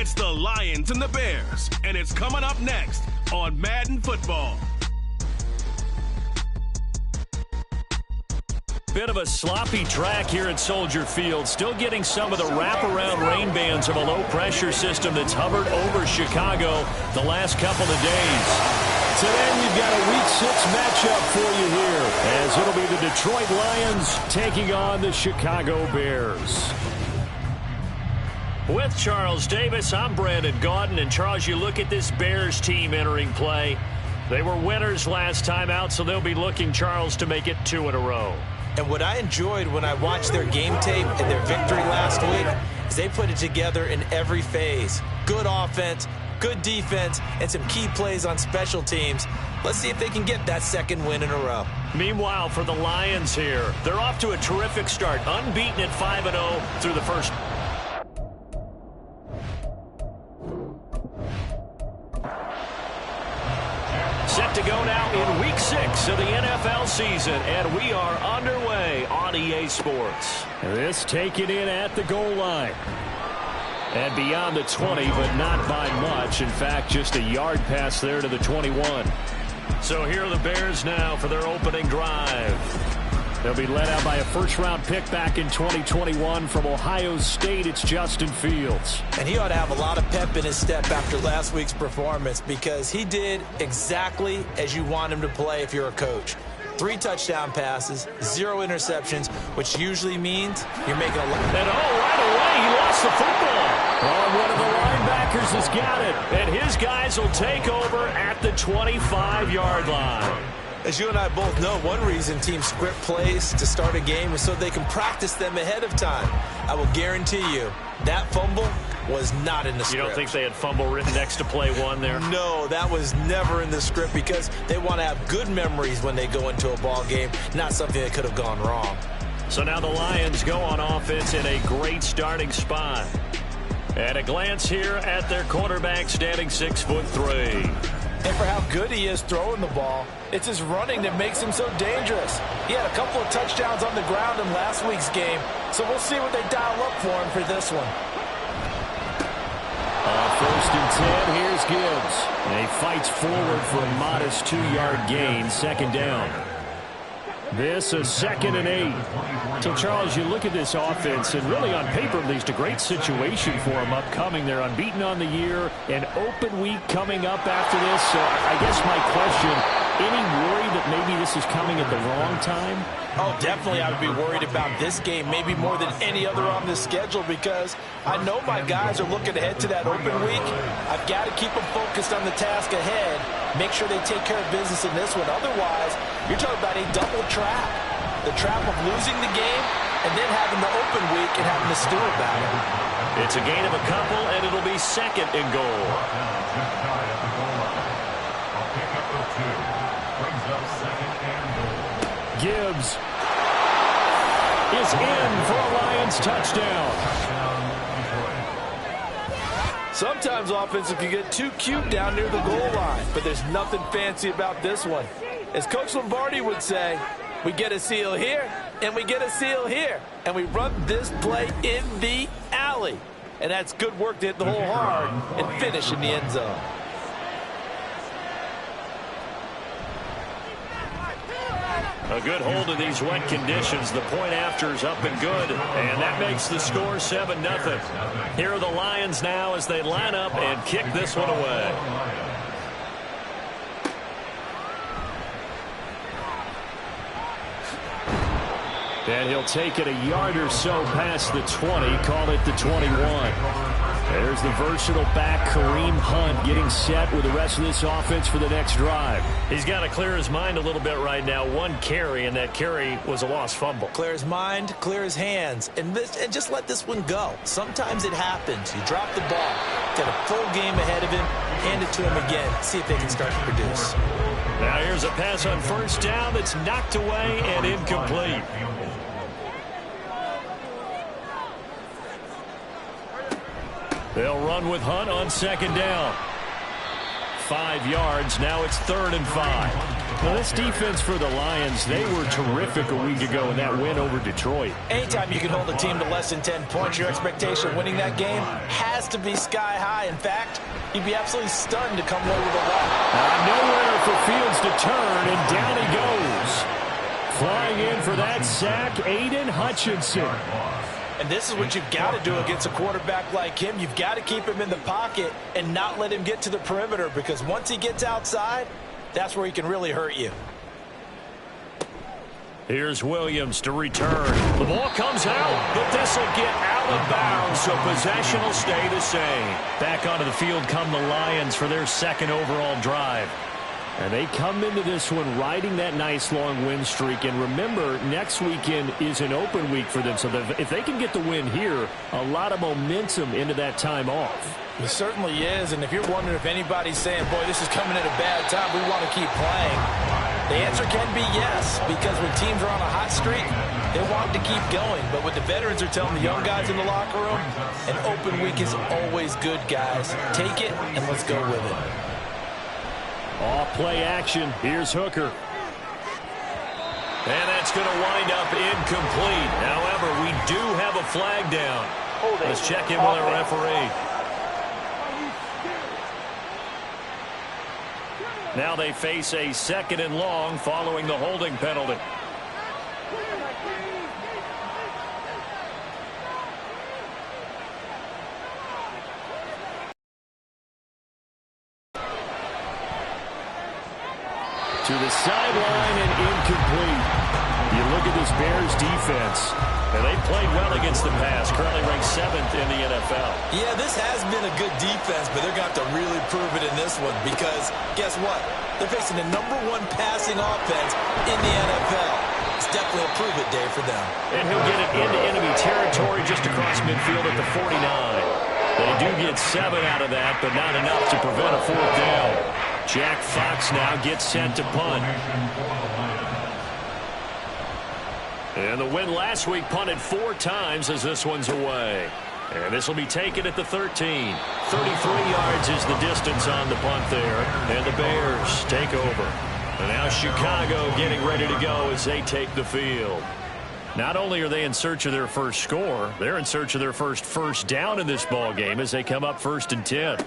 It's the Lions and the Bears, and it's coming up next on Madden Football. Bit of a sloppy track here at Soldier Field. Still getting some of the wraparound rain bands of a low-pressure system that's hovered over Chicago the last couple of days. Today we've got a Week 6 matchup for you here, as it'll be the Detroit Lions taking on the Chicago Bears. With Charles Davis, I'm Brandon Gaudin. And Charles, you look at this Bears team entering play. They were winners last time out, so they'll be looking, Charles, to make it 2 in a row. And what I enjoyed when I watched their game tape and their victory last week is they put it together in every phase. Good offense, good defense, and some key plays on special teams. Let's see if they can get that second win in a row. Meanwhile, for the Lions here, they're off to a terrific start. Unbeaten at 5-0 through the first. Set to go now in Week 6 of the NFL season, and we are underway on EA Sports. This taken in at the goal line. And beyond the 20, but not by much. In fact, just a yard pass there to the 21. So here are the Bears now for their opening drive. They'll be led out by a first-round pick back in 2021 from Ohio State. It's Justin Fields. And he ought to have a lot of pep in his step after last week's performance, because he did exactly as you want him to play if you're a coach. 3 touchdown passes, 0 interceptions, which usually means you're making a lot. And right away, he lost the football. One of the linebackers has got it. And his guys will take over at the 25-yard line. As you and I both know, one reason teams script plays to start a game is so they can practice them ahead of time. I will guarantee you that fumble was not in the script. You don't think they had fumble written next to play 1 there? No, that was never in the script, because they want to have good memories when they go into a ball game, not something that could have gone wrong. So now the Lions go on offense in a great starting spot. At a glance here at their quarterback, standing 6'3". And for how good he is throwing the ball, it's his running that makes him so dangerous. He had a couple of touchdowns on the ground in last week's game, so we'll see what they dial up for him for this one. First and 10, here's Gibbs. And he fights forward for a modest 2-yard gain, second down. This is 2nd and 8. So, Charles, you look at this offense, and really on paper, at least, a great situation for them upcoming. They're unbeaten on the year, an open week coming up after this. So I guess my question, any worry that maybe this is coming at the wrong time? Oh, definitely I would be worried about this game, maybe more than any other on this schedule, because I know my guys are looking ahead to that open week. I've got to keep them focused on the task ahead, make sure they take care of business in this one. Otherwise, you're talking about a double trap. The trap of losing the game and then having the open week and having to stew about it. It's a gain of a couple, and it'll be 2nd and goal. Gibbs is in for a Lions touchdown. Sometimes offenses can get too cute down near the goal line, but there's nothing fancy about this one. As Coach Lombardi would say, we get a seal here, and we get a seal here, and we run this play in the alley. And that's good work to hit the hole hard and finish in the end zone. A good hold of these wet conditions. The point after is up and good, and that makes the score 7-0. Here are the Lions now as they line up and kick this one away. And he'll take it a yard or so past the 20, call it the 21. There's the versatile back, Kareem Hunt, getting set with the rest of this offense for the next drive. He's got to clear his mind a little bit right now. 1 carry, and that carry was a lost fumble. Clear his mind, clear his hands, and just let this one go. Sometimes it happens. You drop the ball, got a full game ahead of him, hand it to him again, see if they can start to produce. Now here's a pass on first down that's knocked away and incomplete. They'll run with Hunt on 2nd down. 5 yards. Now it's 3rd and 5. Well, this defense for the Lions, they were terrific a week ago in that win over Detroit. Anytime you can hold a team to less than 10 points, your expectation of winning that game has to be sky high. In fact, you'd be absolutely stunned to come away with a win. Nowhere for Fields to turn, and down he goes. Flying in for that sack, Aiden Hutchinson. And this is what you've got to do against a quarterback like him. You've got to keep him in the pocket and not let him get to the perimeter, because once he gets outside, that's where he can really hurt you. Here's Williams to return. The ball comes out, but this will get out of bounds, so possession will stay the same. Back onto the field come the Lions for their second overall drive. And they come into this one riding that nice long win streak. And remember, next weekend is an open week for them. So if they can get the win here, a lot of momentum into that time off. It certainly is. And if you're wondering if anybody's saying, boy, this is coming at a bad time, we want to keep playing, the answer can be yes. Because when teams are on a hot streak, they want to keep going. But what the veterans are telling the young guys in the locker room, an open week is always good, guys. Take it and let's go with it. Off play action. Here's Hooker. And that's going to wind up incomplete. However, we do have a flag down. Let's check in with our referee. Now they face a 2nd and long following the holding penalty. To the sideline and incomplete. You look at this Bears defense, and they played well against the pass, currently ranked 7th in the NFL. Yeah, this has been a good defense, but they're going to have to really prove it in this one, because guess what? They're facing the #1 passing offense in the NFL. It's definitely a prove-it day for them. And he'll get it into enemy territory just across midfield at the 49. They do get 7 out of that, but not enough to prevent a 4th down. Jack Fox now gets sent to punt. And the win last week punted 4 times as this one's away. And this will be taken at the 13. 33 yards is the distance on the punt there. And the Bears take over. And now Chicago getting ready to go as they take the field. Not only are they in search of their first score, they're in search of their first down in this ball game as they come up 1st and 10.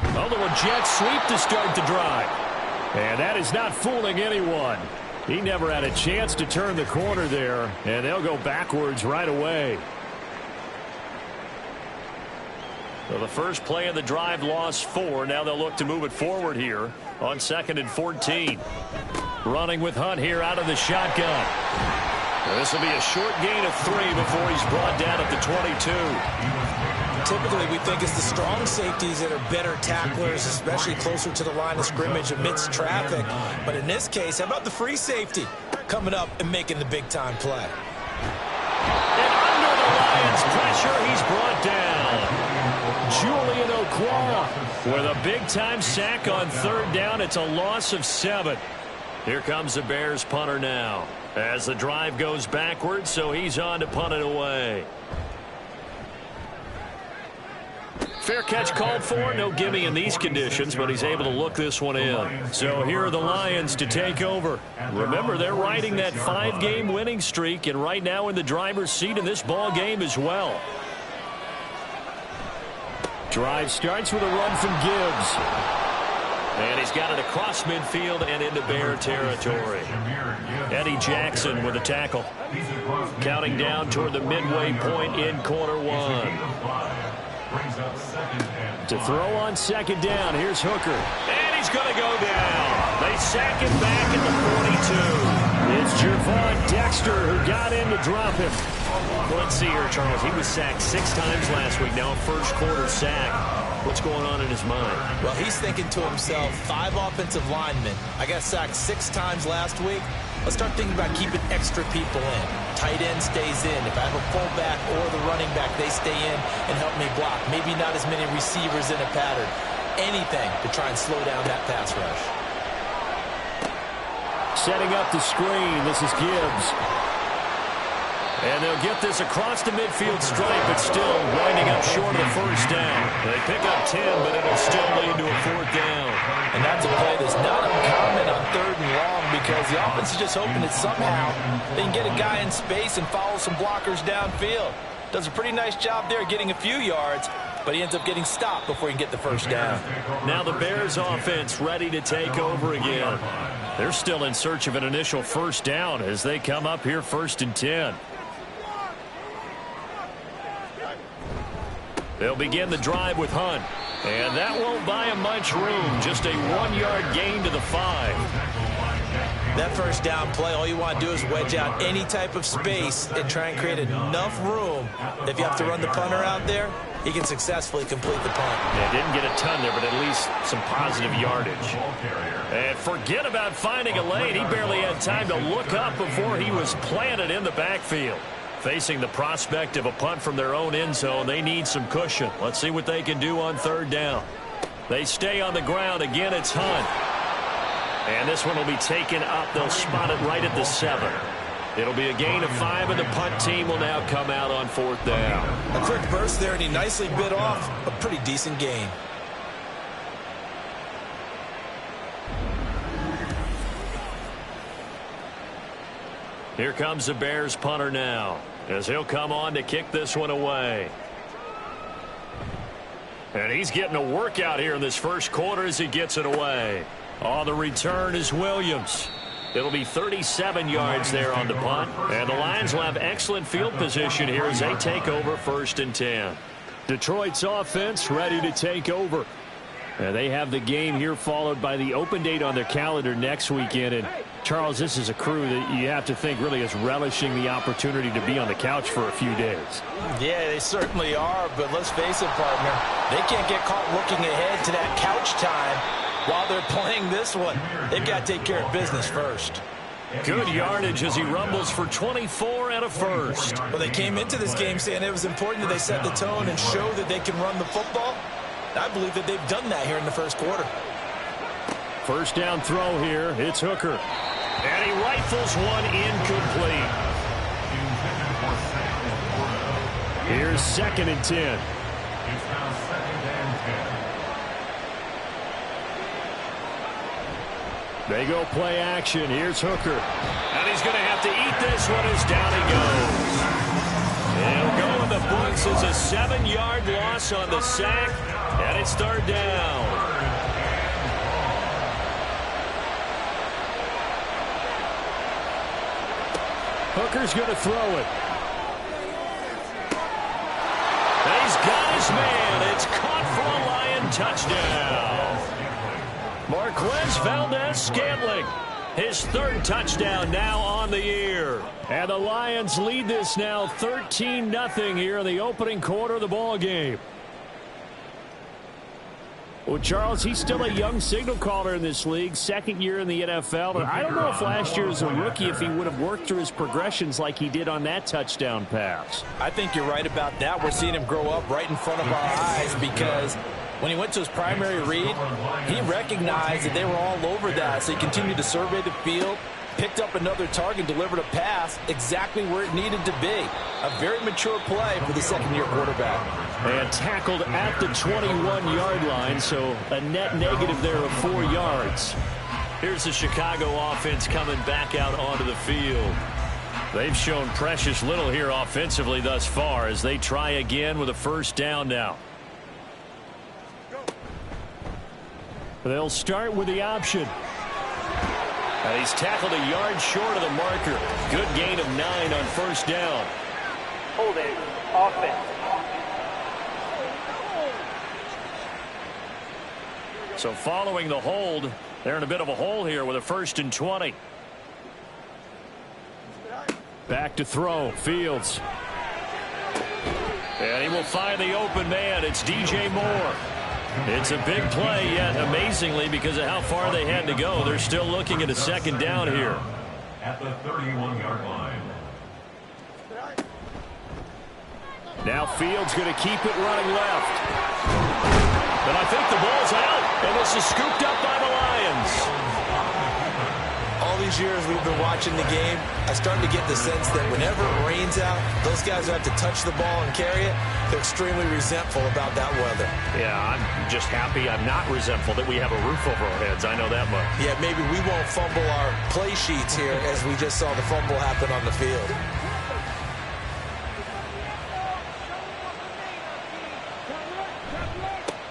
A little jet sweep to start the drive. And that is not fooling anyone. He never had a chance to turn the corner there, and they'll go backwards right away. So the first play of the drive lost 4. Now they'll look to move it forward here on 2nd and 14. Running with Hunt here out of the shotgun. This will be a short gain of 3 before he's brought down at the 22. Typically, we think it's the strong safeties that are better tacklers, especially closer to the line of scrimmage amidst traffic. But in this case, how about the free safety coming up and making the big-time play? And under the Lions' pressure, he's brought down. Julian Okwara with a big-time sack on 3rd down. It's a loss of 7. Here comes the Bears punter now as the drive goes backwards, so he's on to punt it away. Fair catch called for. No gimme in these conditions, but he's able to look this one in. So here are the Lions to take over. Remember, they're riding that 5-game winning streak, and right now in the driver's seat in this ball game as well. Drive starts with a run from Gibbs. And he's got it across midfield and into Bear territory. Eddie Jackson with a tackle. Counting down toward the midway point in quarter 1. To throw on 2nd down, here's Hooker. And he's going to go down. They sack him back at the 42. It's Gervon Dexter who got in to drop him. Well, let's see here, Charles. He was sacked 6 times last week. Now a first-quarter sack. What's going on in his mind? Well, he's thinking to himself, 5 offensive linemen. I got sacked 6 times last week. Let's start thinking about keeping extra people in. Tight end stays in. If I have a fullback or the running back, they stay in and help me block. Maybe not as many receivers in a pattern. Anything to try and slow down that pass rush. Setting up the screen. This is Gibbs. And they'll get this across the midfield stripe, but still winding up short of the 1st down. They pick up 10, but it'll still lead to a 4th down. And that's a play that's not uncommon on 3rd and long because the offense is just hoping that somehow they can get a guy in space and follow some blockers downfield. Does a pretty nice job there getting a few yards, but he ends up getting stopped before he can get the 1st down. Now the Bears offense ready to take over again. They're still in search of an initial 1st down as they come up here 1st and 10. They'll begin the drive with Hunt. And that won't buy him much room. Just a 1-yard gain to the 5. That 1st down play, all you want to do is wedge out any type of space and try and create enough room. If you have to run the punter out there, he can successfully complete the punt. Yeah, didn't get a ton there, but at least some positive yardage. And forget about finding a lane. He barely had time to look up before he was planted in the backfield. Facing the prospect of a punt from their own end zone, they need some cushion. Let's see what they can do on 3rd down. They stay on the ground. Again, it's Hunt. And this one will be taken up. They'll spot it right at the 7. It'll be a gain of 5, and the punt team will now come out on 4th down. A quick burst there, and he nicely bit off a pretty decent gain. Here comes the Bears punter now, as he'll come on to kick this one away. And he's getting a workout here in this 1st quarter as he gets it away. On the return is Williams. It'll be 37 yards there on the punt. And the Lions will have excellent field position here as they take over 1st and 10. Detroit's offense ready to take over. And they have the game here followed by the open date on their calendar next weekend. And Charles, this is a crew that you have to think really is relishing the opportunity to be on the couch for a few days. Yeah, they certainly are, but let's face it, partner, they can't get caught looking ahead to that couch time while they're playing this one. They've got to take care of business first. Good yardage as he rumbles for 24 and a 1st. Well, they came into this game saying it was important that they set the tone and show that they can run the football. I believe that they've done that here in the 1st quarter. 1st down throw here. It's Hooker. And he rifles one incomplete. Here's 2nd and 10. They go play action. Here's Hooker. And he's going to have to eat this one as down he goes. He'll go in the books as a 7-yard loss on the sack. And it's 3rd down. Hooker's going to throw it. And he's got his man. It's caught for a Lion touchdown. Marquez Valdez-Scantling. His 3rd touchdown now on the year. And the Lions lead this now 13-0 here in the opening quarter of the ball game. Well, Charles, he's still a young signal caller in this league, 2nd year in the NFL. And I don't know if last year as a rookie if he would have worked through his progressions like he did on that touchdown pass. I think you're right about that. We're seeing him grow up right in front of our eyes because when he went to his primary read, he recognized that they were all over that. So he continued to survey the field, picked up another target, delivered a pass exactly where it needed to be. A very mature play for the 2nd-year quarterback. And tackled at the 21-yard line, so a net negative there of 4 yards. Here's the Chicago offense coming back out onto the field. They've shown precious little here offensively thus far as they try again with a 1st down now. They'll start with the option. And he's tackled a yard short of the marker. Good gain of 9 on 1st down. Holding offense. So following the hold, they're in a bit of a hole here with a 1st and 20. Back to throw. Fields. And he will find the open man. It's DJ Moore. It's a big play, yet amazingly, because of how far they had to go, they're still looking at a 2nd down here. At the 31-yard line. Now Fields going to keep it running left. But I think the ball's out, and this is scooped up by the Lions. All these years we've been watching the game, I start to get the sense that whenever it rains out, those guys who have to touch the ball and carry it, they're extremely resentful about that weather. Yeah, I'm just happy I'm not resentful that we have a roof over our heads. I know that much. Yeah, maybe we won't fumble our play sheets here as we just saw the fumble happen on the field.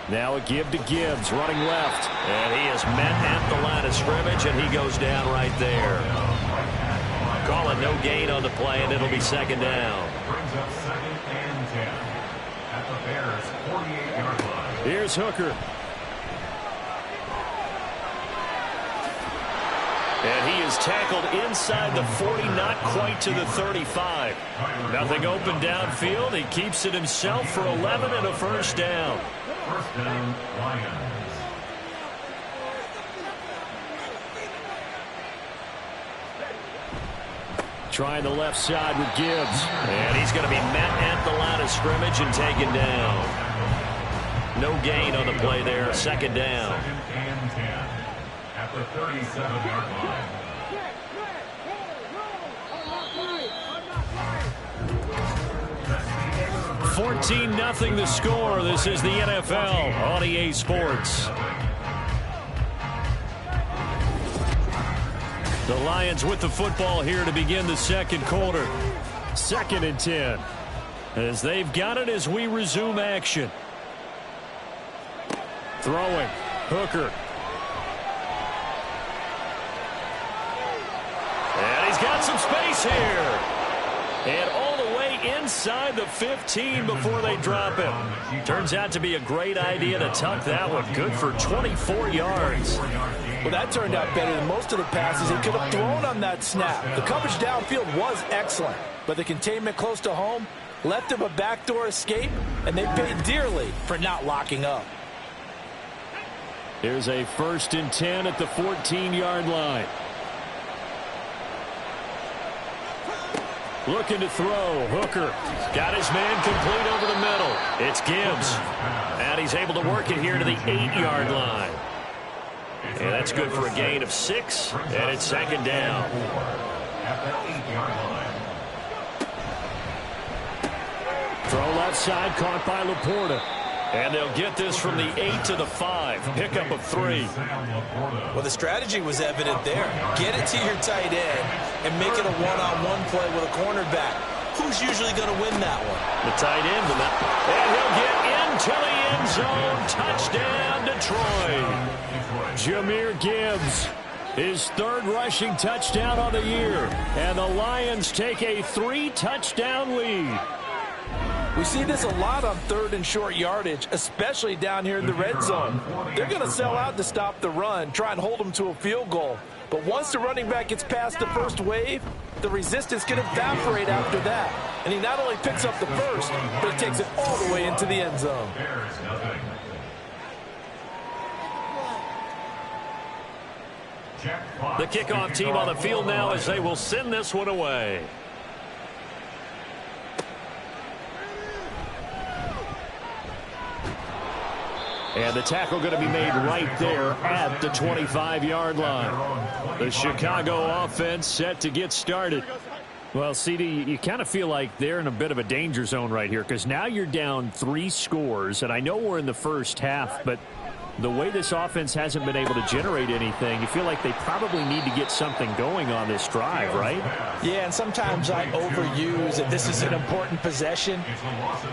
Now a give to Gibbs, running left. And he is met at the line of scrimmage, and he goes down right there. Call it no gain on the play, and it'll be second down. Brings up 2nd and 10 at the Bears' 48-yard line. Here's Hooker. And he is tackled inside the 40, not quite to the 35. Nothing open downfield. He keeps it himself for 11 and a first down. First down, Lions. Trying the left side with Gibbs. And he's going to be met at the line of scrimmage and taken down. No gain on the play there. Second down. 2nd and 10 at the 37-yard line. 14-0 the score. This is the NFL on EA Sports. The Lions with the football here to begin the second quarter. 2nd and 10. As they've got it as we resume action. Throwing. Hooker. And he's got some space here. And all the way inside the 15 before they drop him. Turns out to be a great idea to tuck that one. Good for 24 yards. Well, that turned out better than most of the passes he could have thrown on that snap. The coverage downfield was excellent, but the containment close to home left him a backdoor escape, and they paid dearly for not locking up. Here's a 1st and 10 at the 14-yard line. Looking to throw. Hooker got his man complete over the middle. It's Gibbs. And he's able to work it here to the 8-yard line. And that's good for a gain of 6. And it's second down. At the 8-yard line. Throw left side, caught by Laporta. And they'll get this from the 8 to the 5. Pickup of 3. Well, the strategy was evident there. Get it to your tight end and make it a one-on-one play with a cornerback. Who's usually going to win that one? The tight end. And he'll get into the end zone. Touchdown, Detroit. Jahmyr Gibbs, his 3rd rushing touchdown on the year. And the Lions take a 3-touchdown lead. We see this a lot on 3rd and short yardage, especially down here in the red zone. They're going to sell out to stop the run, try and hold them to a field goal. But once the running back gets past the first wave, the resistance can evaporate after that. And he not only picks up the first, but he takes it all the way into the end zone. The kickoff team on the field now as they will send this one away. And the tackle going to be made right there at the 25-yard line. The Chicago offense set to get started. Well, CD, you kind of feel like they're in a bit of a danger zone right here because now you're down 3 scores, and I know we're in the first half, but the way this offense hasn't been able to generate anything, you feel like they probably need to get something going on this drive, right? Yeah, and sometimes I overuse that this is an important possession,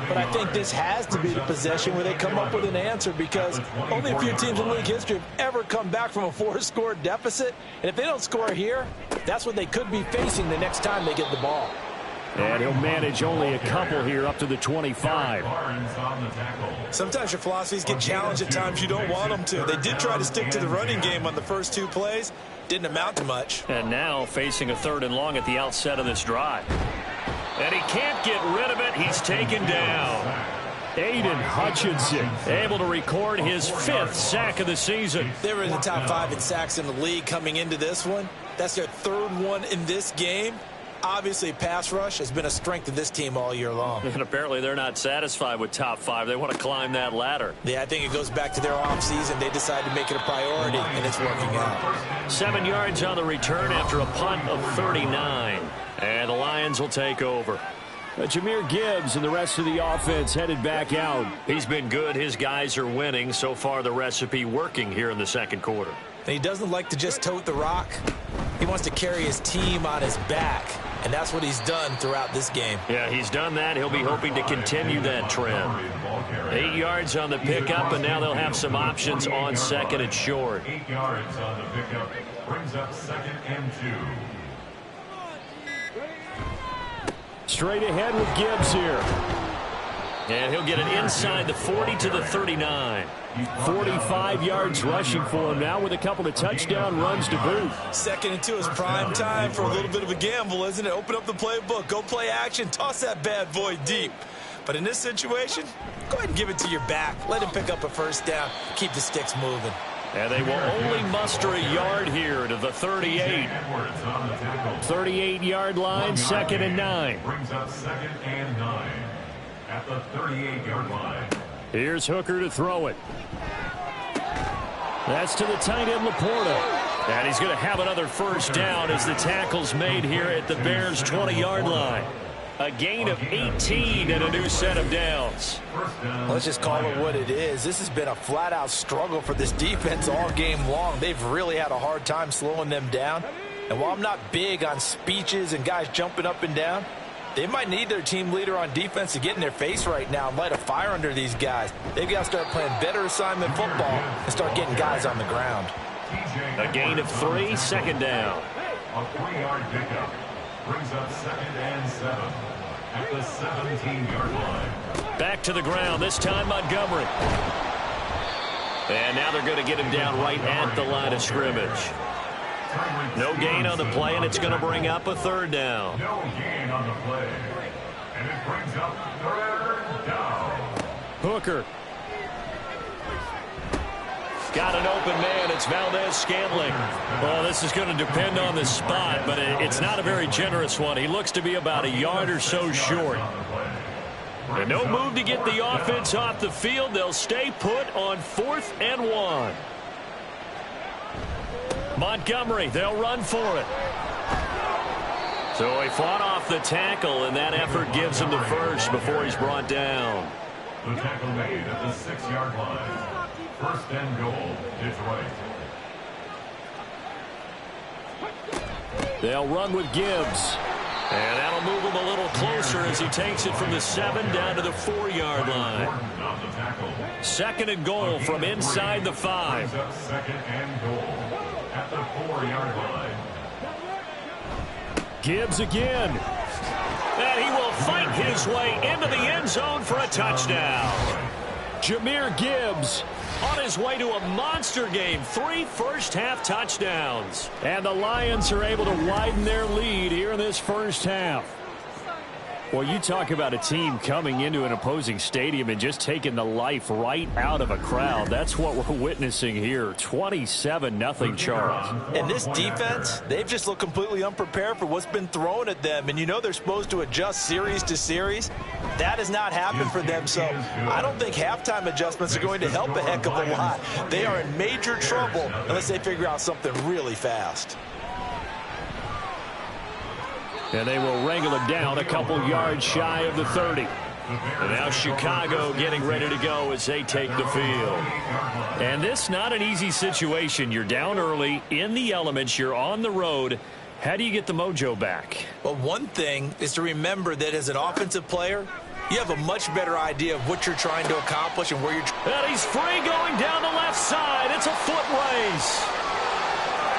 but I think this has to be the possession where they come up with an answer because only a few teams in league history have ever come back from a 4-score deficit, and if they don't score here, that's what they could be facing the next time they get the ball. And he'll manage only a couple here up to the 25. Sometimes your philosophies get challenged at times you don't want them to. They did try to stick to the running game on the first 2 plays. Didn't amount to much. And now facing a 3rd and long at the outset of this drive. And he can't get rid of it. He's taken down. Aiden Hutchinson able to record his 5th sack of the season. They were in the top 5 in sacks in the league coming into this one. That's their 3rd one in this game. Obviously, pass rush has been a strength of this team all year long. And apparently they're not satisfied with top 5. They want to climb that ladder. Yeah, I think it goes back to their offseason. They decided to make it a priority, and it's working out. 7 yards on the return after a punt of 39. And the Lions will take over. Jahmyr Gibbs and the rest of the offense headed back out. He's been good. His guys are winning. So far, the recipe working here in the second quarter. He doesn't like to just tote the rock. He wants to carry his team on his back, and that's what he's done throughout this game. Yeah, he's done that. He'll be hoping to continue that trend. 8 yards on the pickup, and now they'll have some options on second and short. 8 yards on the pickup brings up 2nd and 2. Straight ahead with Gibbs here. And he'll get it inside the 40 to the 39. 45 yards rushing for him now with a couple of touchdown runs to boot. 2nd and 2 is prime time for a little bit of a gamble, isn't it? Open up the playbook, go play action, toss that bad boy deep. But in this situation, go ahead and give it to your back. Let him pick up a first down. Keep the sticks moving. And they will only muster a yard here to the 38. 38-yard line, 2nd and 9. Brings up 2nd and 9 at the 38-yard line. Here's Hooker to throw it. That's to the tight end, Laporta. And he's going to have another first down as the tackle's made here at the Bears' 20-yard line. A gain of 18 and a new set of downs. Let's just call it what it is. This has been a flat-out struggle for this defense all game long. They've really had a hard time slowing them down. And while I'm not big on speeches and guys jumping up and down, they might need their team leader on defense to get in their face right now and light a fire under these guys. They've got to start playing better assignment football and start getting guys on the ground. A gain of 3, 2nd down. A 3-yard pickup brings up 2nd and 7 at the 17-yard line. Back to the ground, this time Montgomery. And now they're going to get him down right at the line of scrimmage. No gain on the play, and it's going to bring up a 3rd down. No gain on the play, and it brings up 3rd down. Hooker. Got an open man. It's Valdez-Scantling. Well, this is going to depend on the spot, but it's not a very generous one. He looks to be about a yard or so short. And no move to get the offense off the field. They'll stay put on 4th and 1. Montgomery, they'll run for it. So he fought off the tackle, and that effort gives him the first before he's brought down. The tackle made at the 6-yard line. 1st and goal, Detroit. They'll run with Gibbs. And that'll move him a little closer as he takes it from the 7 down to the 4-yard line. 2nd and goal from inside the 5. 2nd and goal at the 4-yard line. Gibbs again. And he will fight his way into the end zone for a touchdown. Jahmyr Gibbs on his way to a monster game. 3 first-half touchdowns. And the Lions are able to widen their lead here in this first half. Well, you talk about a team coming into an opposing stadium and just taking the life right out of a crowd. That's what we're witnessing here. 27-0 Charles. And this defense, they've just looked completely unprepared for what's been thrown at them. And you know they're supposed to adjust series to series. That has not happened for them. So I don't think halftime adjustments are going to help a heck of a lot. They are in major trouble unless they figure out something really fast. And they will wrangle it down a couple yards shy of the 30. And now Chicago getting ready to go as they take the field. And this not an easy situation. You're down early, in the elements, you're on the road. How do you get the mojo back? Well, one thing is to remember that as an offensive player, you have a much better idea of what you're trying to accomplish and where you're And he's free going down the left side. It's a foot race.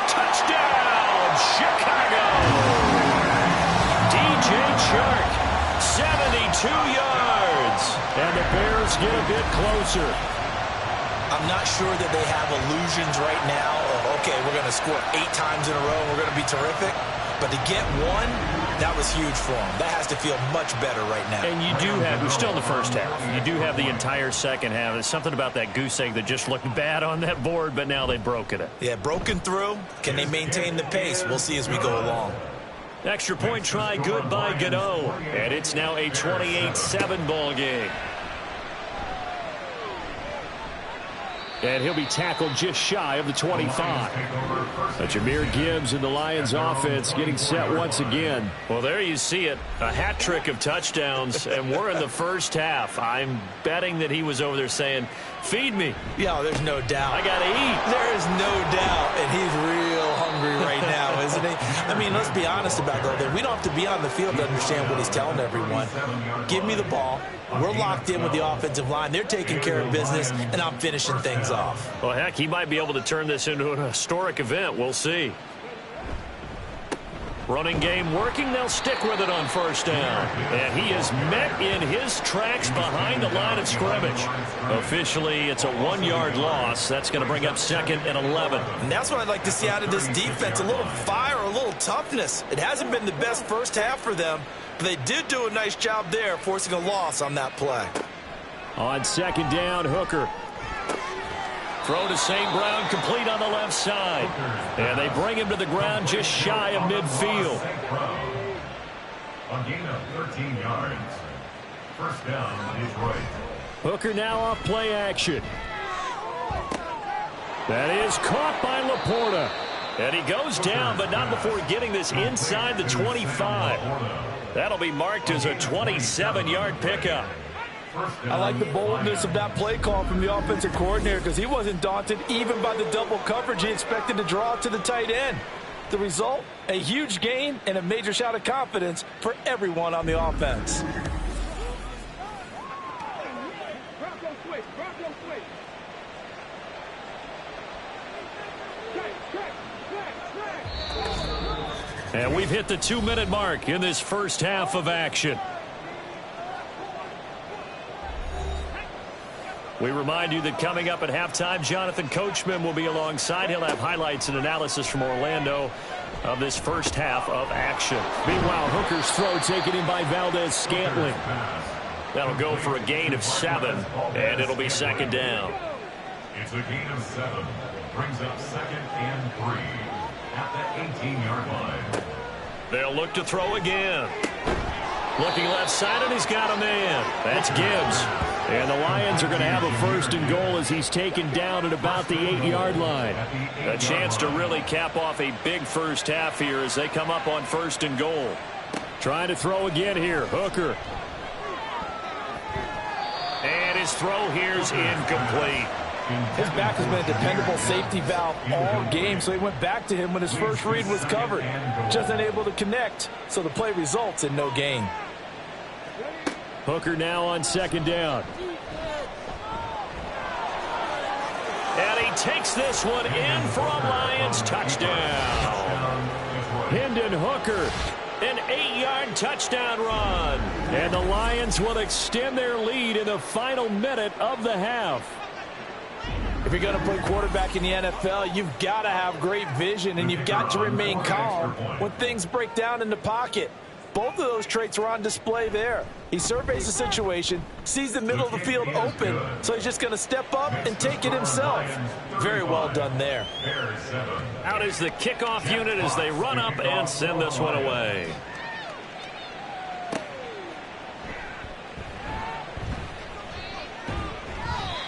Touchdown, Chicago. DJ Chark, 72 yards. And the Bears get a bit closer. I'm not sure that they have illusions right now of, okay, we're going to score 8 times in a row and we're going to be terrific. But to get one, that was huge for them. That has to feel much better right now. And you do have, we're still in the first half. You do have the entire second half. There's something about that goose egg that just looked bad on that board, but now they've broken it. Yeah, broken through. Can they maintain the pace? We'll see as we go along. Extra point try good by Gano. And it's now a 28-7 ball game. And he'll be tackled just shy of the 25. Jahmyr Gibbs in the Lions offense getting set once again. Well, there you see it. A hat trick of touchdowns, and we're in the first half. I'm betting that he was over there saying, feed me. Yeah, there's no doubt. I got to eat. There is no doubt, and he's real hungry right now, isn't he? I mean, let's be honest about that. We don't have to be on the field to understand what he's telling everyone. Give me the ball. We're locked in with the offensive line. They're taking care of business, and I'm finishing things off. Well, heck, he might be able to turn this into an historic event. We'll see. Running game working. They'll stick with it on first down. And he is met in his tracks behind the line of scrimmage. Officially, it's a 1-yard loss. That's going to bring up 2nd and 11. And that's what I'd like to see out of this defense. A little fire, a little toughness. It hasn't been the best first half for them, but they did do a nice job there, forcing a loss on that play. On 2nd down, Hooker. Throw to St. Brown, complete on the left side. And they bring him to the ground just shy of midfield. A gain of 13 yards. First down, Detroit. Hooker now off play action. That is caught by Laporta. And he goes down, but not before getting this inside the 25. That'll be marked as a 27-yard pickup. I like the boldness of that play call from the offensive coordinator because he wasn't daunted even by the double coverage he expected to draw to the tight end. The result, a huge gain and a major shout of confidence for everyone on the offense. And we've hit the 2-minute mark in this first half of action. We remind you that coming up at halftime, Jonathan Coachman will be alongside. He'll have highlights and analysis from Orlando of this first half of action. Meanwhile, Hooker's throw taken in by Valdez-Scantling. That'll go for a gain of 7, and it'll be 2nd down. It's a gain of 7. Brings up 2nd and 3 at the 18-yard line. They'll look to throw again. Looking left side, and he's got a man. That's Gibbs. And the Lions are going to have a 1st and goal as he's taken down at about the 8-yard line. A chance to really cap off a big first half here as they come up on 1st and goal. Trying to throw again here. Hooker. And his throw here's incomplete. His back has been a dependable safety valve all game, so he went back to him when his first read was covered. Just unable to connect, so the play results in no gain. Hooker now on 2nd down. And he takes this one in for a Lions touchdown. Hendon Hooker, an 8-yard touchdown run. And the Lions will extend their lead in the final minute of the half. If you're going to play quarterback in the NFL, you've got to have great vision, and you've got to remain calm when things break down in the pocket. Both of those traits are on display there. He surveys the situation, sees the middle of the field open, so he's just going to step up and take it himself. Very well done there. Out is the kickoff unit as they run up and send this one away.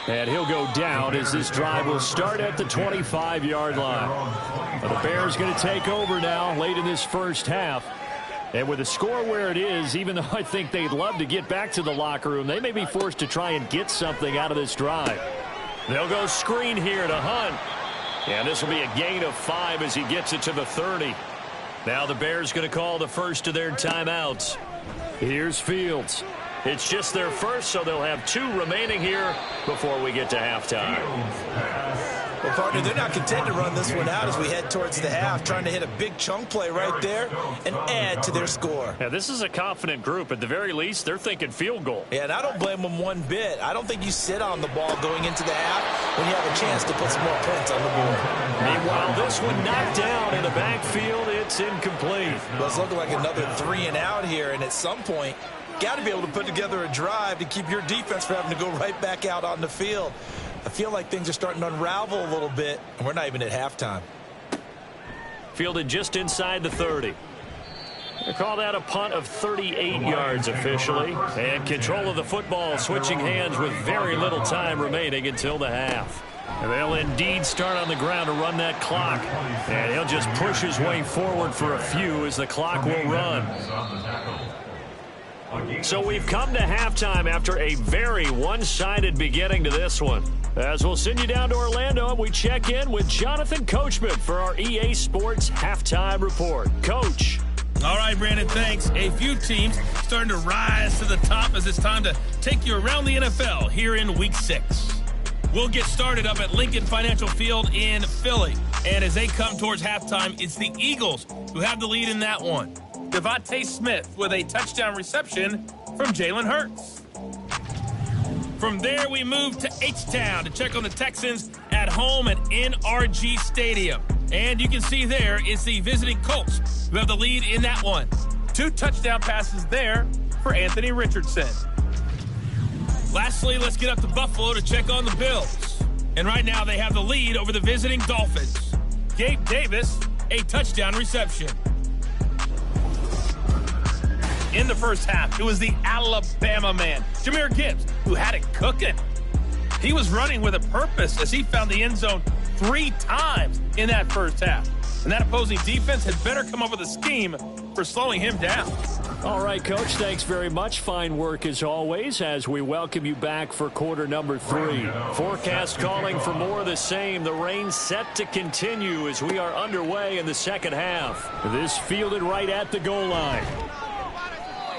And he'll go down as this drive will start at the 25-yard line. But the Bears going to take over now late in this first half. And with the score where it is, even though I think they'd love to get back to the locker room, they may be forced to try and get something out of this drive. They'll go screen here to Hunt. And this will be a gain of 5 as he gets it to the 30. Now the Bears going to call the first of their timeouts. Here's Fields. It's just their first, so they'll have 2 remaining here before we get to halftime. Well, partner, they're not content to run this one out as we head towards the half, trying to hit a big chunk play right there and add to their score. Yeah, this is a confident group. At the very least, they're thinking field goal. Yeah, and I don't blame them one bit. I don't think you sit on the ball going into the half when you have a chance to put some more points on the board. Meanwhile, this one knocked down in the backfield. It's incomplete. Well, it's looking like another 3 and out here, and at some point, got to be able to put together a drive to keep your defense from having to go right back out on the field. I feel like things are starting to unravel a little bit, and we're not even at halftime. Fielded just inside the 30. They call that a punt of 38 yards officially. And control of the football switching hands with very little time remaining until the half. And they'll indeed start on the ground to run that clock. And he'll just push his way forward for a few as the clock will run. So we've come to halftime after a very one-sided beginning to this one. As we'll send you down to Orlando, and we check in with Jonathan Coachman for our EA Sports Halftime Report. Coach. All right, Brandon, thanks. A few teams starting to rise to the top as it's time to take you around the NFL here in Week 6. We'll get started up at Lincoln Financial Field in Philly. And as they come towards halftime, it's the Eagles who have the lead in that one. Devontae Smith with a touchdown reception from Jalen Hurts. From there, we move to H-Town to check on the Texans at home at NRG Stadium. And you can see there is the visiting Colts who have the lead in that one. 2 touchdown passes there for Anthony Richardson. Lastly, let's get up to Buffalo to check on the Bills. And right now they have the lead over the visiting Dolphins. Gabe Davis, a touchdown reception. In the first half, it was the Alabama man, Jahmyr Gibbs, who had it cooking. He was running with a purpose as he found the end zone 3 times in that first half. And that opposing defense had better come up with a scheme for slowing him down. All right, Coach, thanks very much. Fine work as always as we welcome you back for quarter number 3. Forecast calling for more of the same. The rain set to continue as we are underway in the second half. This fielded right at the goal line.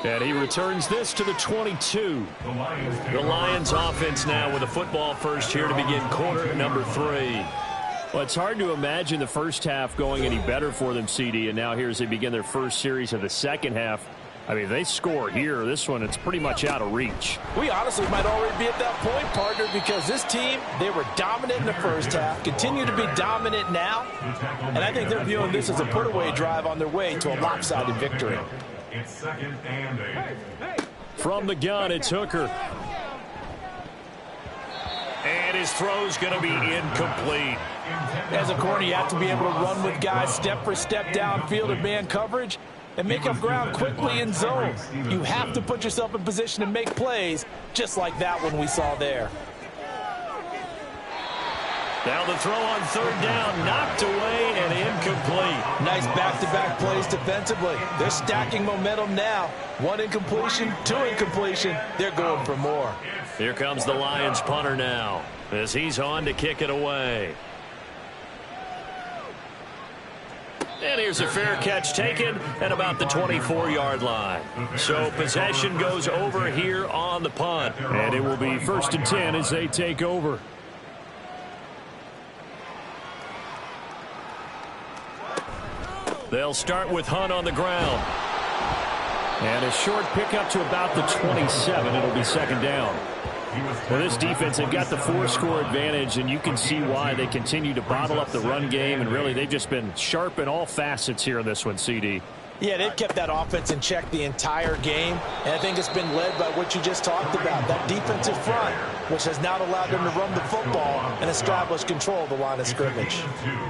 And he returns this to the 22. The Lions offense now with a football first here to begin quarter number 3. Well, it's hard to imagine the first half going any better for them, CD, and now here as they begin their first series of the second half. I mean, if they score here, this one, it's pretty much out of reach. We honestly might already be at that point, partner, because this team, they were dominant in the first half, continue to be dominant now, and I think they're viewing this as a put-away drive on their way to a lopsided victory. It's 2nd and 8. From the gun, it's Hooker. And his throw's going to be incomplete. As a corner, you have to be able to run with guys step for step downfield in man coverage and make up ground quickly in zone. You have to put yourself in position to make plays, just like that one we saw there. Now the throw on 3rd down, knocked away and incomplete. Nice back-to-back plays defensively. They're stacking momentum now. 1 incompletion, 2 incompletion. They're going for more. Here comes the Lions punter now as he's on to kick it away. And here's a fair catch taken at about the 24-yard line. So possession goes over here on the punt. And it will be 1st and 10 as they take over. They'll start with Hunt on the ground. And a short pickup to about the 27. It'll be 2nd down. Well, this defense, they've got the 4-score advantage, and you can see why they continue to bottle up the run game, and really they've just been sharp in all facets here in this one, CD. Yeah, they've kept that offense in check the entire game, and I think it's been led by what you just talked about, that defensive front, which has not allowed them to run the football and establish control of the line of scrimmage.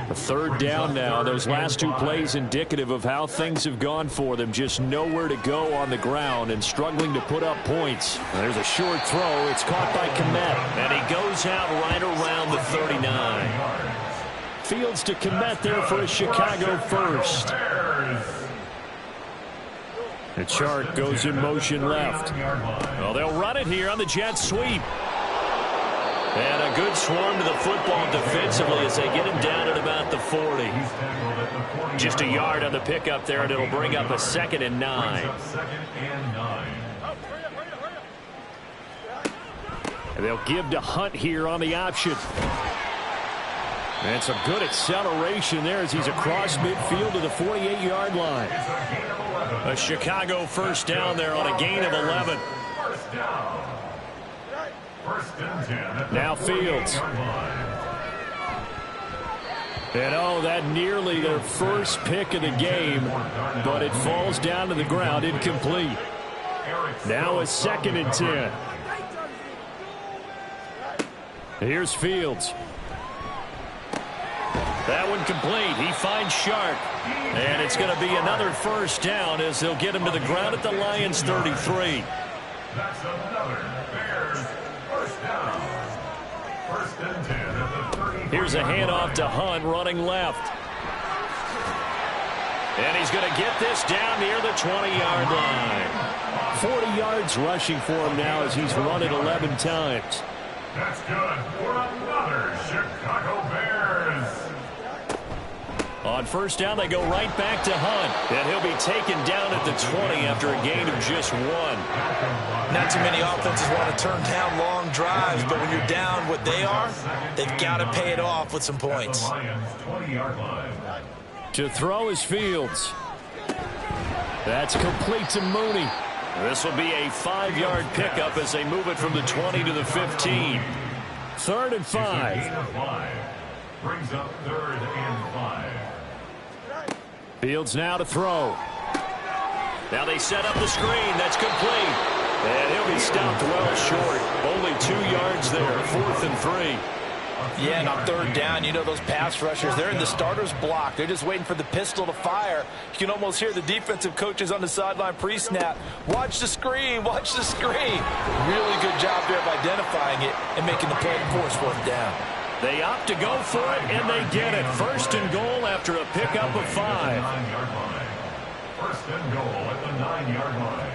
A 3rd down now. Those last 2 plays indicative of how things have gone for them. Just nowhere to go on the ground and struggling to put up points. And there's a short throw. It's caught by Kmet, and he goes out right around the 39. Fields to Kmet there for a Chicago first. The Chark goes in motion left. Well, they'll run it here on the jet sweep. And a good swarm to the football defensively as they get him down at about the 40. Just a yard on the pickup there, and it'll bring up a 2nd and 9. And they'll give to Hunt here on the option. And some good acceleration there as he's across midfield to the 48-yard line. A Chicago 1st down there on a gain of 11. Now Fields. And oh, that nearly their first pick of the game, but it falls down to the ground incomplete. Now a 2nd and 10. Here's Fields. That one complete. He finds Shark. And it's going to be another first down as they'll get him to the ground at the Lions' 33. That's another Bears first down. First and 10 at the 35. Here's a handoff to Hunt running left. And he's going to get this down near the 20-yard line. 40 yards rushing for him now as he's run it 11 times. That's good for another Chicago Bears. On first down, they go right back to Hunt. And he'll be taken down at the 20 after a gain of just 1. Not too many offenses want to turn down long drives, but when you're down what they are, they've got to pay it off with some points. The Lions 20-yard line. To throw is Fields. That's complete to Mooney. This will be a 5-yard pickup as they move it from the 20 to the 15. 3rd and 5. Gain of 5. Brings up 3rd and 5. Fields now to throw. Now they set up the screen. That's complete. And he'll be stopped well short. Only 2 yards there. 4th and 3. Yeah, and on 3rd down, you know those pass rushers, they're in the starter's block. They're just waiting for the pistol to fire. You can almost hear the defensive coaches on the sideline pre-snap. Watch the screen, watch the screen. Really good job there of identifying it and making the play to force 4th down. They opt to go for it, and they get it. 1st and goal after a pickup of 5. 9-yard line. 1st and goal at the 9-yard line.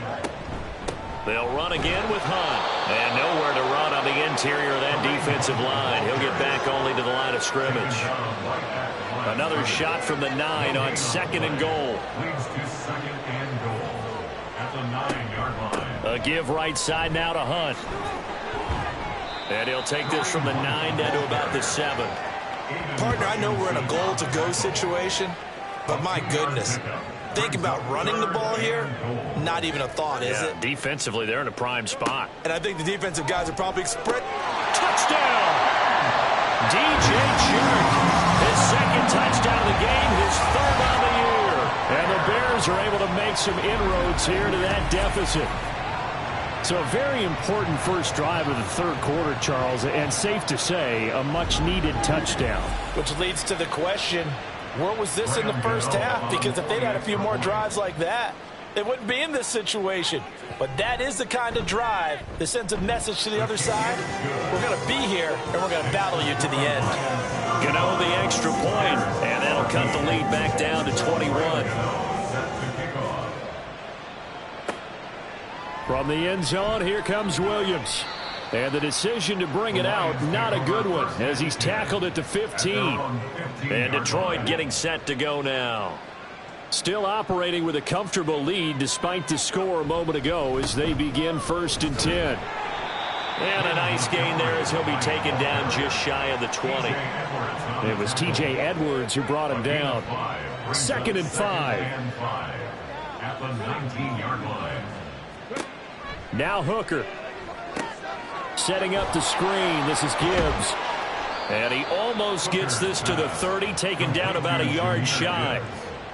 They'll run again with Hunt. And nowhere to run on the interior of that defensive line. He'll get back only to the line of scrimmage. Another shot from the 9 on 2nd and goal. Leads to 2nd and goal at the 9-yard line. A give right side now to Hunt. And he'll take this from the 9 down to about the 7. Partner, I know we're in a goal-to-go situation, but my goodness, think about running the ball here. Not even a thought, is it? Defensively, they're in a prime spot. And I think the defensive guys are probably Touchdown! DJ Chark. His 2nd touchdown of the game, his 3rd on the year. And the Bears are able to make some inroads here to that deficit. So a very important first drive of the 3rd quarter, Charles, and safe to say, a much-needed touchdown. Which leads to the question, where was this in the first half? Because if they'd had a few more drives like that, they wouldn't be in this situation. But that is the kind of drive that sends a message to the other side. We're going to be here, and we're going to battle you to the end. Gano the extra point, and that'll cut the lead back down to 21. From the end zone, here comes Williams. And the decision to bring it out, not a good one, as he's tackled at the 15. And Detroit getting set to go now. Still operating with a comfortable lead despite the score a moment ago as they begin 1st and 10. And a nice gain there as he'll be taken down just shy of the 20. It was T.J. Edwards who brought him down. 2nd and 5. At the 19-yard line. Now Hooker. Setting up the screen. This is Gibbs. And he almost gets this to the 30, taken down about a yard shy.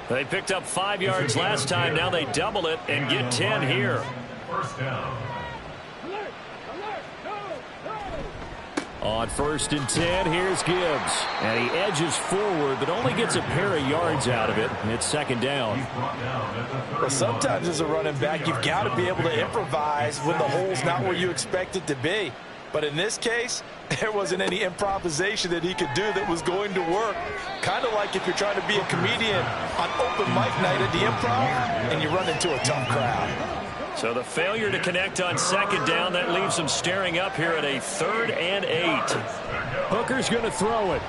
They picked up 5 yards last time. Now they double it and get 10 here. First down. On 1st and 10, here's Gibbs. And he edges forward, but only gets a pair of yards out of it. It's 2nd down. Well, sometimes as a running back, you've got to be able to improvise when the hole's not where you expect it to be. But in this case, there wasn't any improvisation that he could do that was going to work. Kind of like if you're trying to be a comedian on open mic night at the Improv and you run into a tough crowd. So the failure to connect on 2nd down, that leaves them staring up here at a 3rd and 8. Hooker's going to throw it.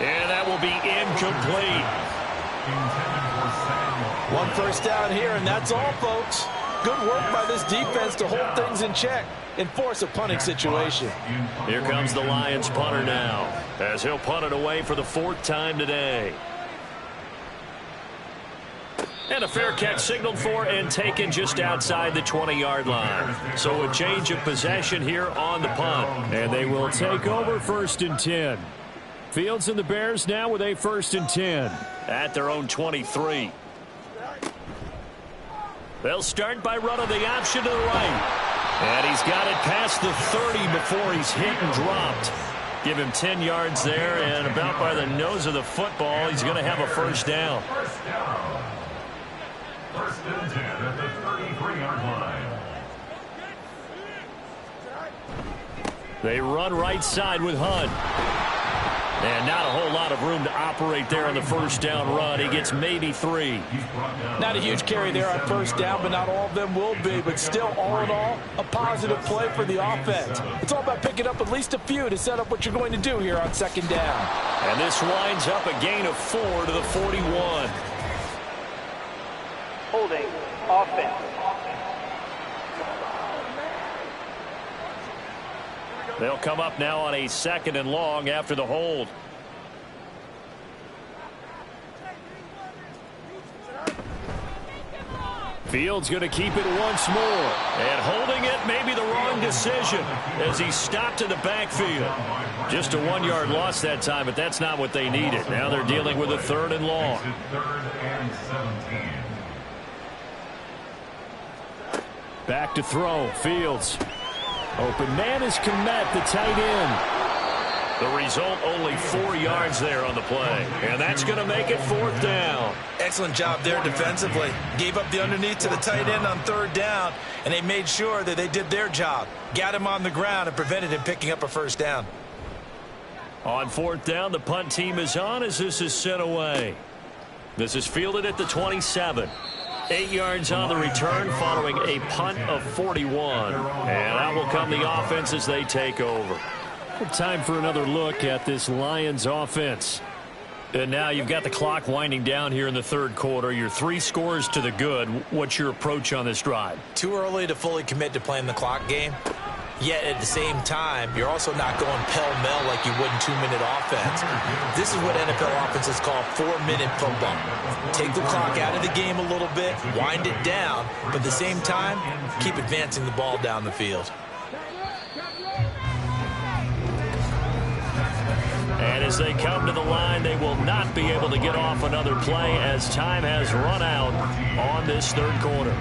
And that will be incomplete. 1 first down here, and that's all, folks. Good work by this defense to hold things in check and force a punting situation. Here comes the Lions punter now, as he'll punt it away for the 4th time today. And a fair catch signaled for and taken just outside the 20-yard line. So a change of possession here on the punt. And they will take over 1st and 10. Fields and the Bears now with a 1st and 10 at their own 23. They'll start by running the option to the right. And he's got it past the 30 before he's hit and dropped. Give him 10 yards there, and about by the nose of the football, he's going to have a first down. First down. First and 10 at the 33-yard line. They run right side with Hunt. And not a whole lot of room to operate there on the first down run. He gets maybe 3. Not a huge carry there on first down, but not all of them will be. But still, all in all, a positive play for the offense. It's all about picking up at least a few to set up what you're going to do here on second down. And this winds up a gain of 4 to the 41. Holding. Offense. They'll come up now on a 2nd and long after the hold. Fields going to keep it once more. And holding it may be the wrong decision as he stopped in the backfield. Just a 1-yard loss that time, but that's not what they needed. Now they're dealing with a 3rd and long. 3rd and 17. Back to throw. Fields. Open man is Kmet, the tight end. The result, only 4 yards there on the play. And that's going to make it 4th down. Excellent job there defensively. Gave up the underneath to the tight end on 3rd down, and they made sure that they did their job. Got him on the ground and prevented him picking up a first down. On 4th down, the punt team is on as this is sent away. This is fielded at the 27. 8 yards on the return following a punt of 41. And out will come the offense as they take over. Time for another look at this Lions offense. And now you've got the clock winding down here in the 3rd quarter. You're 3 scores to the good. What's your approach on this drive? Too early to fully commit to playing the clock game. Yet at the same time, you're also not going pell-mell like you would in 2-minute offense. This is what NFL offenses call 4-minute football. Take the clock out of the game a little bit, wind it down, but at the same time, keep advancing the ball down the field. And as they come to the line, they will not be able to get off another play as time has run out on this 3rd quarter.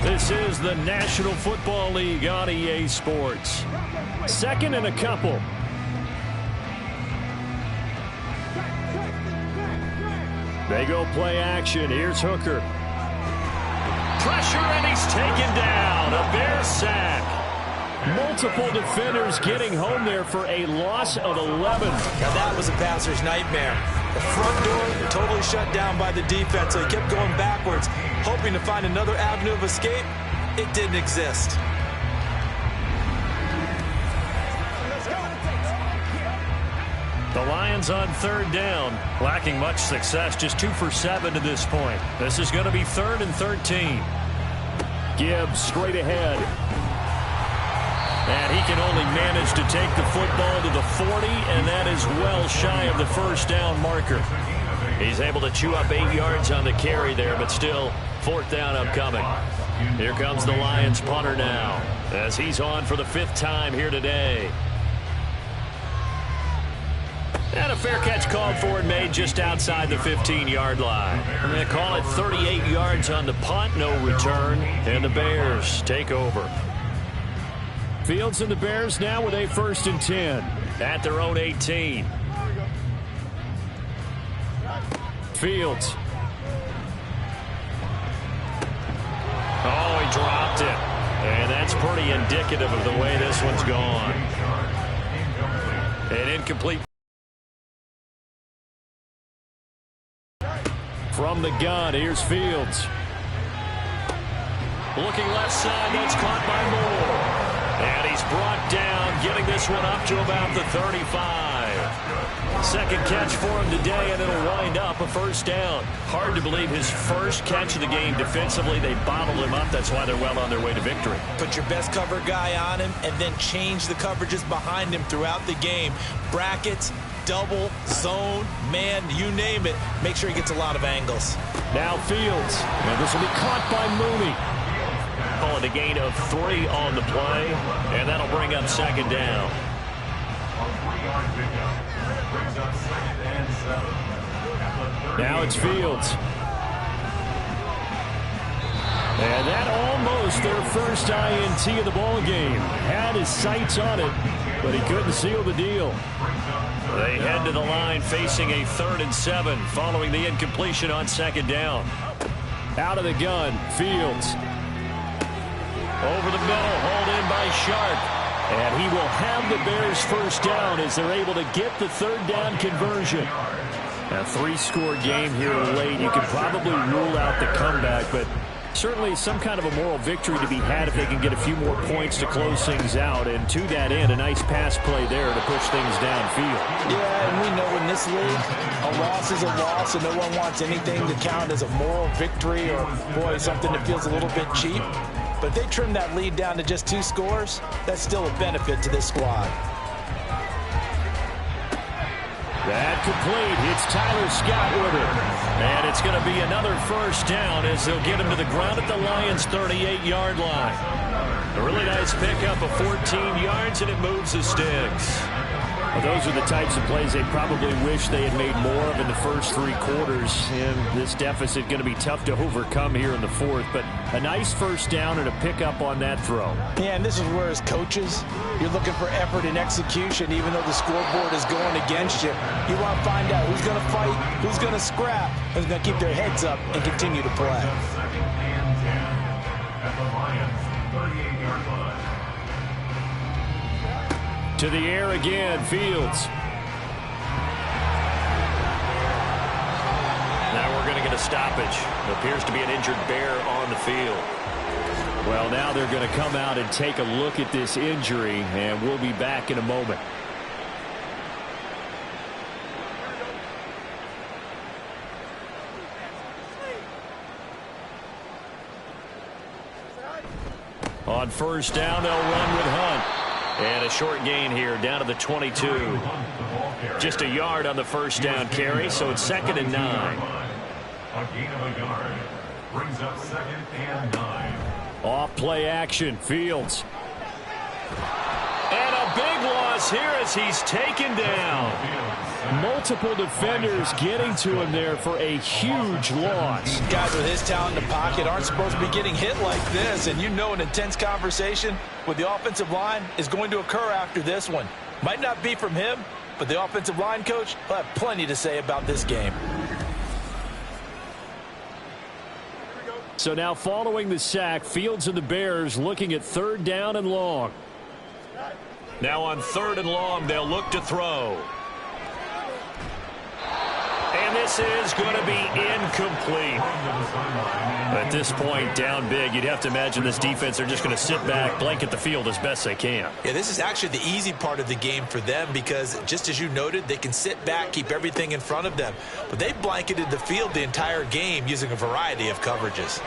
This is the National Football League on EA Sports. 2nd and a couple. They go play action. Here's Hooker. Pressure, and he's taken down. A Bear sack. Multiple defenders getting home there for a loss of 11. Now that was a passer's nightmare. The front door totally shut down by the defense, so he kept going backwards, hoping to find another avenue of escape. It didn't exist. The Lions on 3rd down, lacking much success, just 2 for 7 to this point. This is going to be 3rd and 13. Gibbs straight ahead. And he can only manage to take the football to the 40, and that is well shy of the first down marker. He's able to chew up 8 yards on the carry there, but still 4th down upcoming. Here comes the Lions punter now as he's on for the 5th time here today. And a fair catch called for and made just outside the 15-yard line. I'm going to call it 38 yards on the punt, no return, and the Bears take over. Fields and the Bears now with a 1st and 10 at their own 18. Fields. Oh, he dropped it. And that's pretty indicative of the way this one's gone. An incomplete. From the gun, here's Fields. Looking left side, that's caught by Moore. And he's brought down, getting this one up to about the 35. 2nd catch for him today, and it'll wind up a 1st down. Hard to believe his first catch of the game defensively. They bottled him up. That's why they're well on their way to victory. Put your best cover guy on him, and then change the coverages behind him throughout the game. Brackets, double, zone, man, you name it. Make sure he gets a lot of angles. Now Fields, and this will be caught by Mooney. Calling a gain of 3 on the play, and that'll bring up 2nd down. Now it's Fields. And that almost their first INT of the ball game. Had his sights on it, but he couldn't seal the deal. They head to the line facing a 3rd and 7 following the incompletion on 2nd down. Out of the gun, Fields. Over the middle, hauled in by Sharp. And he will have the Bears 1st down as they're able to get the 3rd down conversion. A 3-score game here late. You can probably rule out the comeback, but certainly some kind of a moral victory to be had if they can get a few more points to close things out. And to that end, a nice pass play there to push things downfield. Yeah, and we know in this league, a loss is a loss, and no one wants anything to count as a moral victory or, boy, something that feels a little bit cheap. But if they trim that lead down to just 2 scores, that's still a benefit to this squad. That complete. It's Tyler Scott with it. And it's going to be another 1st down as they'll get him to the ground at the Lions' 38-yard line. A really nice pickup of 14 yards, and it moves the sticks. Well, those are the types of plays they probably wish they had made more of in the first 3 quarters. And this deficit going to be tough to overcome here in the 4th. But a nice 1st down and a pickup on that throw. Yeah, and this is where as coaches, you're looking for effort and execution. Even though the scoreboard is going against you, you want to find out who's going to fight, who's going to scrap, who's going to keep their heads up and continue to play. 2nd and 10 at the Lions' 38-yard line. To the air again, Fields. Now we're going to get a stoppage. It appears to be an injured Bear on the field. Well, now they're going to come out and take a look at this injury, and we'll be back in a moment. On 1st down, they'll run with Hunt. And a short gain here down to the 22. Just a yard on the 1st down carry, so it's 2nd and 9. A gain of a yard brings up 2nd and 9. Off play action, Fields. And a big loss here as he's taken down. Multiple defenders getting to him there for a huge loss. Guys with his talent in the pocket aren't supposed to be getting hit like this, and you know an intense conversation with the offensive line is going to occur after this one. Might not be from him, but the offensive line coach will have plenty to say about this game. So now following the sack, Fields and the Bears looking at 3rd down and long. Now on 3rd and long, they'll look to throw. And this is going to be incomplete. At this point, down big, you'd have to imagine this defense are just going to sit back, blanket the field as best they can. Yeah, this is actually the easy part of the game for them because, just as you noted, they can sit back, keep everything in front of them. But they blanketed the field the entire game using a variety of coverages.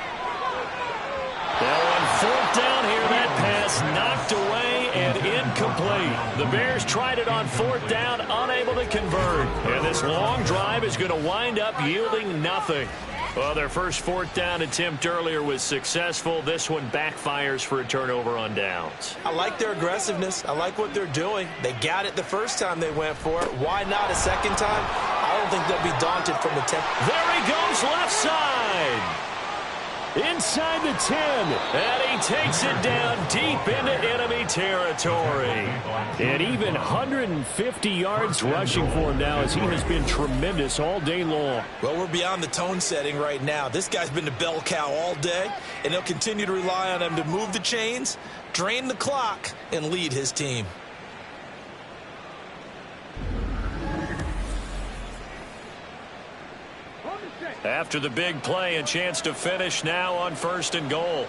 Now on 4th down here, that pass knocked away and incomplete. The Bears tried it on 4th down, unable to convert. And this long drive is going to wind up yielding nothing. Well, their first 4th down attempt earlier was successful. This one backfires for a turnover on downs. I like their aggressiveness. I like what they're doing. They got it the first time they went for it. Why not a second time? I don't think they'll be daunted from the 10. There he goes left side. Inside the 10, and he takes it down deep into enemy territory. And even 150 yards rushing for him now as he has been tremendous all day long. Well, we're beyond the tone setting right now. This guy's been the bell cow all day, and they'll continue to rely on him to move the chains, drain the clock, and lead his team. After the big play, a chance to finish now on 1st and goal.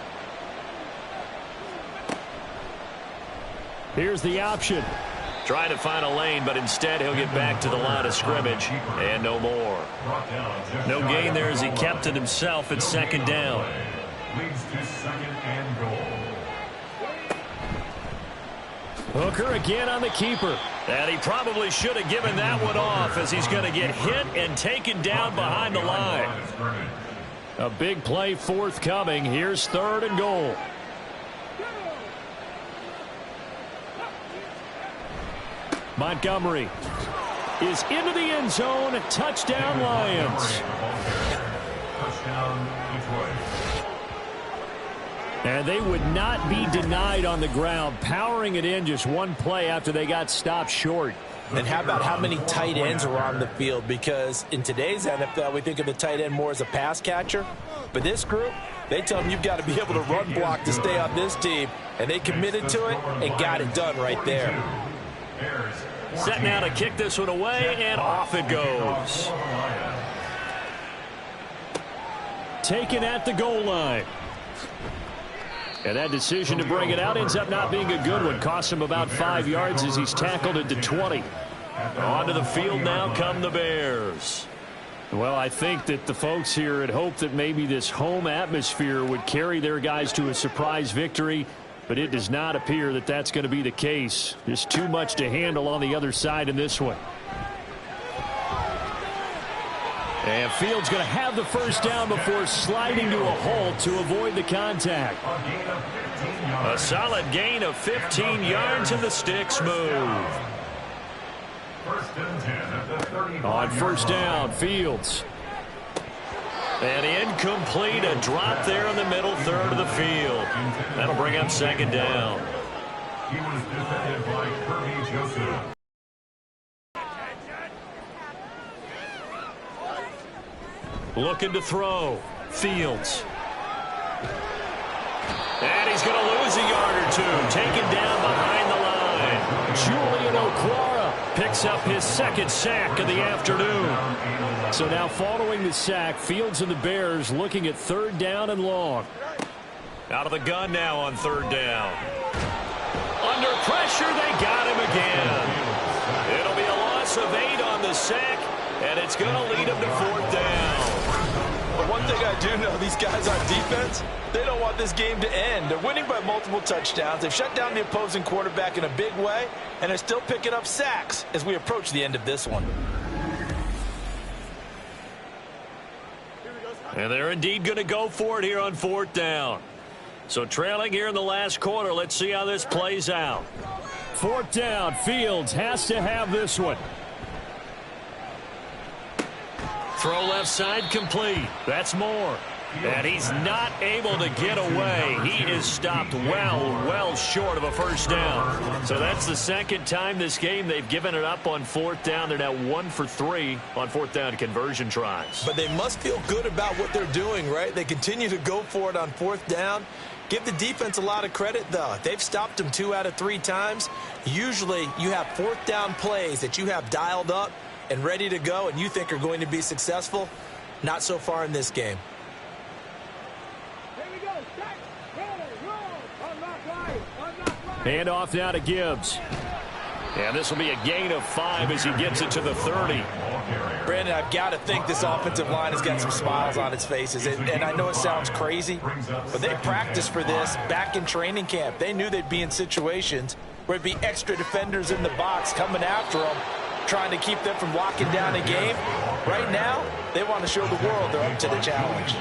Here's the option. Trying to find a lane, but instead he'll get back to the line of scrimmage. And no more. No gain there as he kept it himself at 2nd down. Leads to 2nd and goal. Hooker again on the keeper. And he probably should have given that one off as he's going to get hit and taken down behind the line. A big play forthcoming. Here's 3rd and goal. Montgomery is into the end zone. Touchdown, Lions. Touchdown, Detroit. And they would not be denied on the ground, powering it in just one play after they got stopped short. And how about how many tight ends are on the field? Because in today's NFL, we think of the tight end more as a pass catcher. But this group, they tell them you've got to be able to run block to stay on this team. And they committed to it and got it done right there. Set now to kick this one away, and off it goes. Taken at the goal line. And that decision to bring it out ends up not being a good one. Costs him about 5 yards as he's tackled into 20. Onto the field now come the Bears. Well, I think that the folks here had hoped that maybe this home atmosphere would carry their guys to a surprise victory, but it does not appear that that's going to be the case. Just too much to handle on the other side in this one. And Fields going to have the first down before sliding to a halt to avoid the contact. A solid gain of 15 yards and the sticks move. On first down, Fields. And incomplete, a drop there in the middle third of the field. That'll bring up second down. He was defended by Kirby Joseph. Looking to throw. Fields. And he's going to lose a yard or two. Taken down behind the line. Julian Okwara picks up his second sack of the afternoon. So now following the sack, Fields and the Bears looking at third down and long. Out of the gun now on third down. Under pressure, they got him again. It'll be a loss of 8 on the sack, and it's going to lead him to fourth down. But one thing I do know, these guys on defense, they don't want this game to end. They're winning by multiple touchdowns. They've shut down the opposing quarterback in a big way, and they're still picking up sacks as we approach the end of this one. And they're indeed going to go for it here on fourth down. So trailing here in the last quarter, let's see how this plays out. Fourth down, Fields has to have this one. Throw left side complete. That's Moore. And he's not able to get away. He is stopped well short of a first down. So that's the second time this game they've given it up on fourth down. They're now 1 for 3 on fourth down conversion tries. But they must feel good about what they're doing, right? They continue to go for it on fourth down. Give the defense a lot of credit, though. They've stopped them 2 out of 3 times. Usually you have fourth down plays that you have dialed up and ready to go and you think are going to be successful. Not so far in this game. Hand off now to Gibbs. And this will be a gain of 5 as he gets it to the 30. Brandon, I've got to think this offensive line has got some smiles on its faces. And I know it sounds crazy, but they practiced for this back in training camp. They knew they'd be in situations where it'd be extra defenders in the box coming after them, trying to keep them from locking down a game. Right now, they want to show the world they're up to the challenge.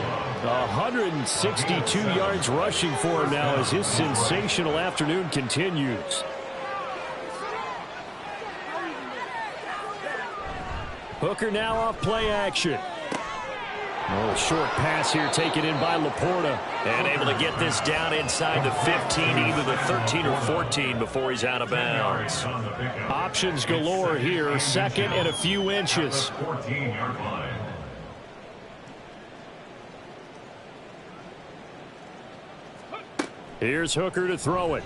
162 yards rushing for him now as his sensational afternoon continues. Hooker now off play action. Oh, short pass here taken in by Laporta. And able to get this down inside the 15, either the 13 or 14 before he's out of bounds. Options galore here, second and a few inches. 14-yard line. Here's Hooker to throw it.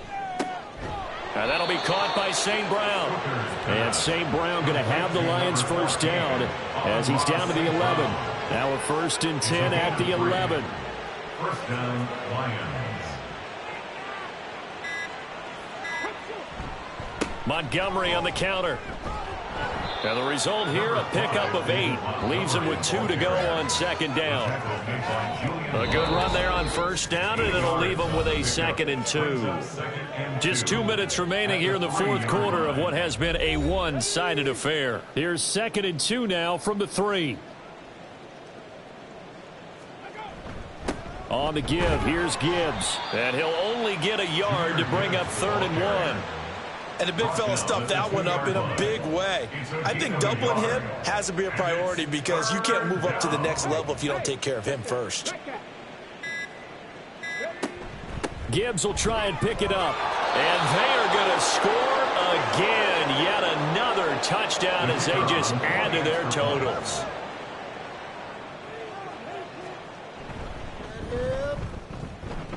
And that'll be caught by St. Brown. And St. Brown going to have the Lions first down as he's down to the 11. Now a 1st and 10 at the 11. First down, Lions. Montgomery on the counter. And the result here, a pickup of 8. Leaves him with 2 to go on second down. A good run there on first down, and it'll leave him with a 2nd and 2. Just 2 minutes remaining here in the fourth quarter of what has been a one-sided affair. Here's 2nd and 2 now from the 3. On the give, here's Gibbs. And he'll only get a yard to bring up 3rd and 1. And the big fella stuffed that one up in a big way. I think doubling him has to be a priority because you can't move up to the next level if you don't take care of him first. Gibbs will try and pick it up. And they are going to score again. Yet another touchdown as they just add to their totals.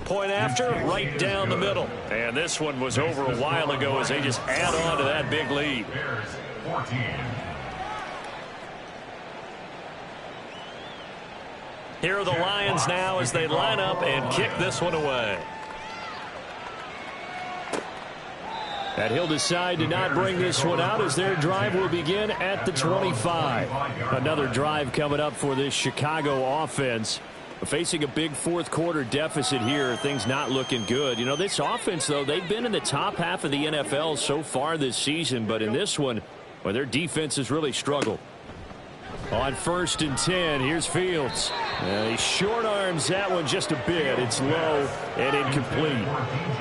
Point after, right down the middle. And this one was over a while ago as they just add on to that big lead. Bears 14. Here are the Lions now as they line up and kick this one away. And he'll decide to not bring this one out as their drive will begin at the 25. Another drive coming up for this Chicago offense. Facing a big fourth quarter deficit here, things not looking good. You know, this offense, though, they've been in the top half of the NFL so far this season, but in this one, well, their defense has really struggled. On 1st and 10, here's Fields. He short arms that one just a bit. It's low and incomplete.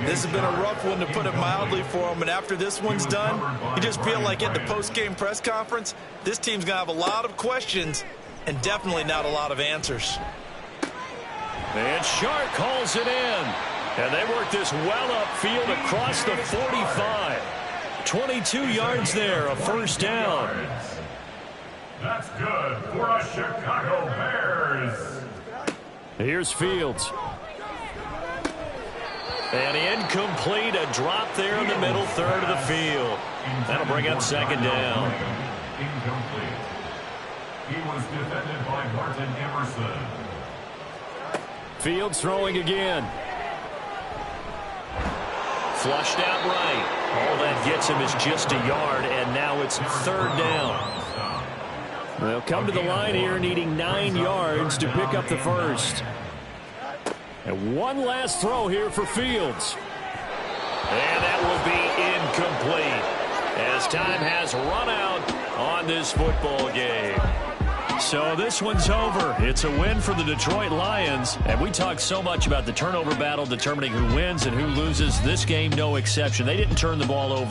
This has been a rough one, to put it mildly, for him. And after this one's done, you just feel like at the post-game press conference, this team's going to have a lot of questions and definitely not a lot of answers. And Shark calls it in. And they work this well upfield across the 45. 22 yards there, a first down. That's good for the Chicago Bears. Here's Fields. And incomplete, a drop there in the middle third of the field. That'll bring up second down. Incomplete. He was defended by Martin Emerson. Fields throwing again. Flushed out right. All that gets him is just a yard, and now it's third down. They'll come to the line here needing 9 yards to pick up the first. And one last throw here for Fields. And that will be incomplete as time has run out on this football game. So this one's over. It's a win for the Detroit Lions. And we talk so much about the turnover battle determining who wins and who loses. This game, no exception. They didn't turn the ball over